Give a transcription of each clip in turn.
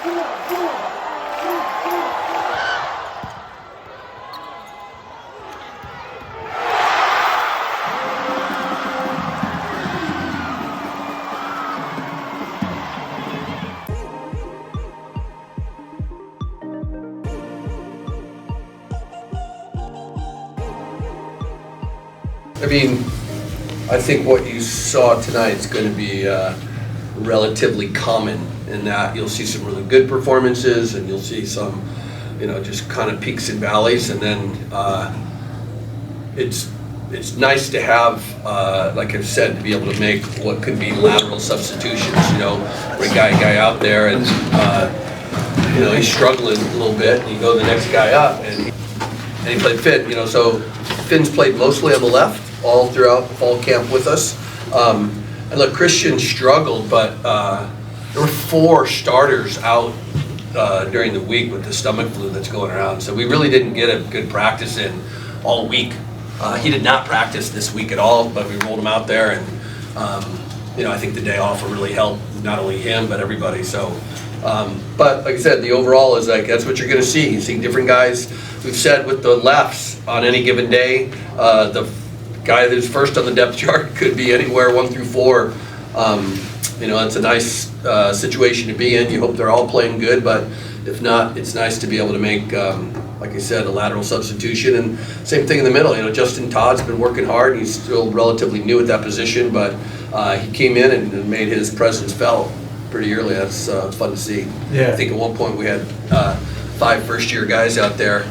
I mean, I think what you saw tonight is going to be relatively common in that you'll see some really good performances and you'll see some, just kind of peaks and valleys, and then it's nice to have, like I've said, to be able to make what could be lateral substitutions. Bring guy out there and he's struggling a little bit, and you go the next guy up, and he played Finn. So Finn's played mostly on the left all throughout the fall camp with us. And look, Christian struggled, but there were 4 starters out during the week with the stomach flu that's going around. So we really didn't get a good practice in all week. He did not practice this week at all, but we rolled him out there, and I think the day off will really help not only him but everybody. So, but like I said, the overall is like that's what you're going to see. You're seeing different guys. We've said with the lefts on any given day, the guy that's first on the depth chart could be anywhere 1 through 4. It's a nice situation to be in. You hope they're all playing good, but if not, it's nice to be able to make, like I said, a lateral substitution. And same thing in the middle. Justin Todd's been working hard. He's still relatively new at that position, but he came in and made his presence felt pretty early. That's fun to see. Yeah. I think at one point we had 5 first-year guys out there,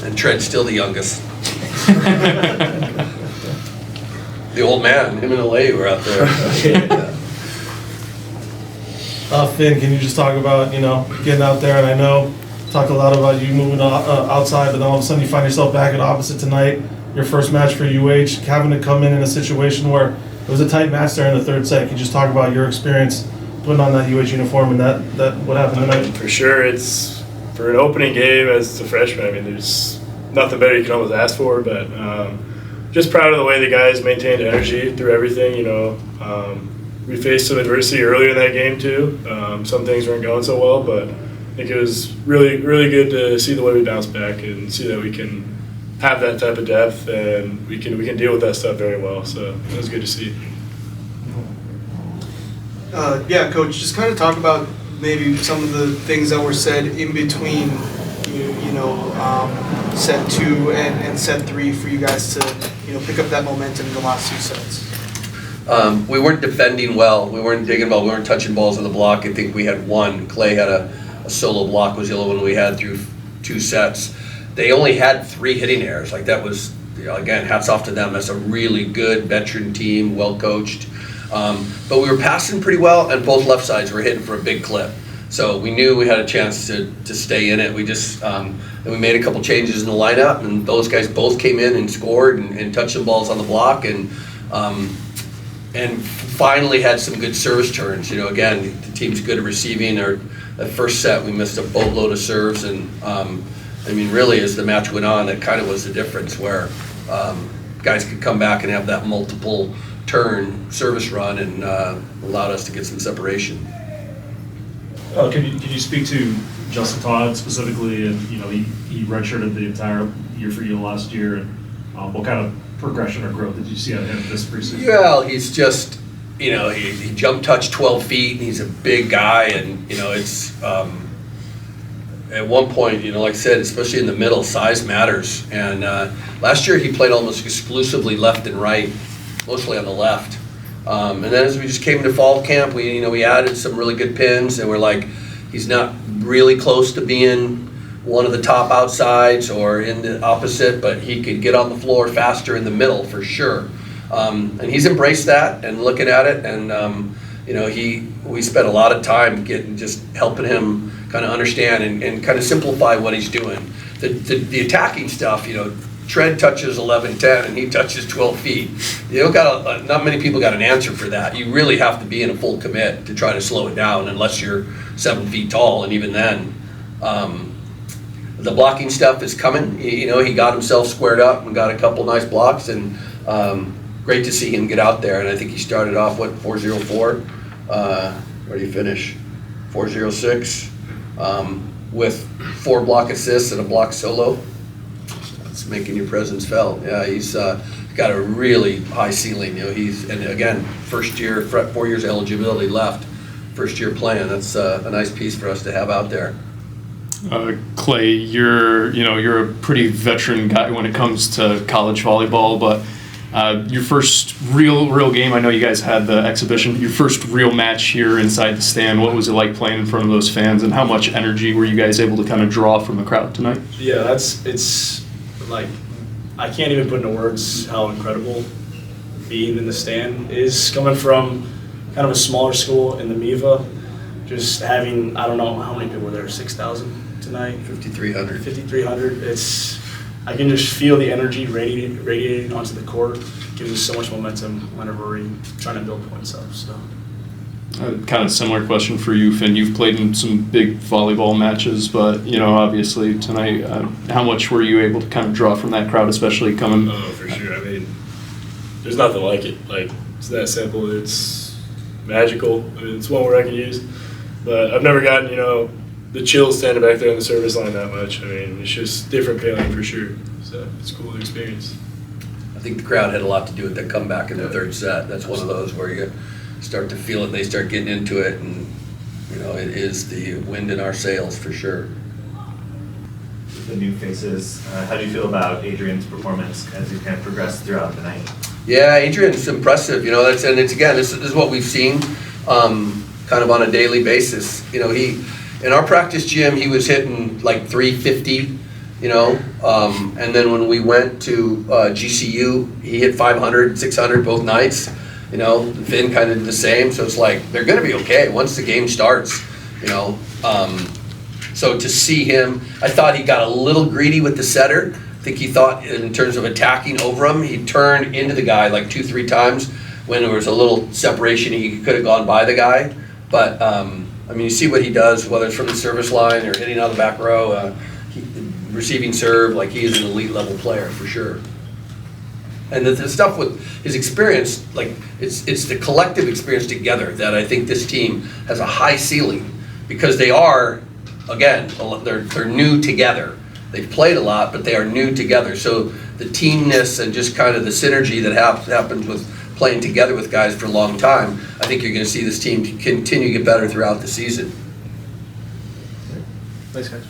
and Trent's still the youngest. The old man, him and LA were out there. Finn, can you just talk about, getting out there? And I know, talked a lot about you moving outside, but then all of a sudden you find yourself back at opposite tonight. Your first match for UH, having to come in a situation where it was a tight match there in the third set. Can you just talk about your experience putting on that UH uniform and that what happened tonight? For sure, it's for an opening game as a freshman. I mean, there's nothing better you can always ask for, but just proud of the way the guys maintained energy through everything. We faced some adversity earlier in that game too. Some things weren't going so well, but I think it was really, really good to see the way we bounced back and see that we can have that type of depth and we can deal with that stuff very well. So it was good to see. Yeah, Coach, just kind of talk about maybe some of the things that were said in between, set 2 and set 3 for you guys to, pick up that momentum in the last 2 sets. We weren't defending well. We weren't digging well. We weren't touching balls on the block. I think we had 1. Clay had a solo block was the only one we had through 2 sets. They only had 3 hitting errors. Like that was, again, hats off to them. That's a really good veteran team, well coached. But we were passing pretty well, and both left sides were hitting for a big clip. So we knew we had a chance to stay in it. We just and we made a couple changes in the lineup, and those guys both came in and scored and touched some balls on the block, and finally had some good service turns. Again, the team's good at receiving. That first set we missed a boatload of serves, and really as the match went on, that kind of was the difference where guys could come back and have that multiple turn service run and allowed us to get some separation. Can you speak to Justin Todd specifically? And he redshirted the entire year for you last year. And what kind of progression or growth did you see out of him this preseason? Well, he's just he jump touched 12 feet. And he's a big guy, and it's at one point, like I said, especially in the middle, size matters. And last year he played almost exclusively left and right, mostly on the left. And then as we just came into fall camp, we added some really good pins, and we're like, he's not really close to being one of the top outsides or in the opposite, but he could get on the floor faster in the middle for sure. And he's embraced that and looking at it, and we spent a lot of time just helping him kind of understand and kind of simplify what he's doing. The attacking stuff, Tread touches 11-10 and he touches 12 feet. Not many people got an answer for that. You really have to be in a full commit to try to slow it down unless you're 7 feet tall, and even then. The blocking stuff is coming. He got himself squared up and got a couple nice blocks, and great to see him get out there. And I think he started off, 404? Where did he finish? 406? with 4 block assists and a block solo. It's making your presence felt. Yeah, he's got a really high ceiling. You know, and again, first year, 4 years eligibility left, first year playing. That's a nice piece for us to have out there. Clay, you're a pretty veteran guy when it comes to college volleyball, but your first real game, I know you guys had the exhibition, but your first real match here inside the stand, what was it like playing in front of those fans, and how much energy were you guys able to kind of draw from the crowd tonight? Yeah, it's like, I can't even put into words how incredible being in the stand is, coming from kind of a smaller school in the MIVA, just having, I don't know how many people were there, 6,000 tonight? 5,300. 5,300. I can just feel the energy radiating onto the court. It gives us so much momentum whenever we're trying to build points up. So. Kind of similar question for you, Finn. You've played in some big volleyball matches, but obviously tonight, how much were you able to kind of draw from that crowd, especially coming? Oh, for sure. I mean, there's nothing like it. Like, it's that simple. It's magical. I mean, it's one word I can use. But I've never gotten, the chills standing back there on the service line that much. I mean, it's just different feeling for sure. So it's a cool experience. I think the crowd had a lot to do with the comeback in the third set. That's one of those where you start to feel it, they start getting into it, and it is the wind in our sails for sure. The new faces, how do you feel about Adrien's performance as he kind of progressed throughout the night? Yeah, Adrien's impressive. This is what we've seen kind of on a daily basis. He in our practice gym, he was hitting like 350. And then when we went to GCU, he hit 500, 600 both nights. Finn kind of did the same. So it's like they're going to be okay once the game starts. So to see him, I thought he got a little greedy with the setter. I think he thought in terms of attacking over him, he turned into the guy like 2-3 times when there was a little separation. He could have gone by the guy, but you see what he does, whether it's from the service line or hitting out of the back row, receiving serve. Like, he is an elite level player for sure. And the stuff with his experience, like it's the collective experience together that I think this team has a high ceiling, because they are, again, they're new together. They've played a lot, but they are new together. So the teamness and just kind of the synergy that happens with playing together with guys for a long time, I think you're going to see this team continue to get better throughout the season. Thanks, guys.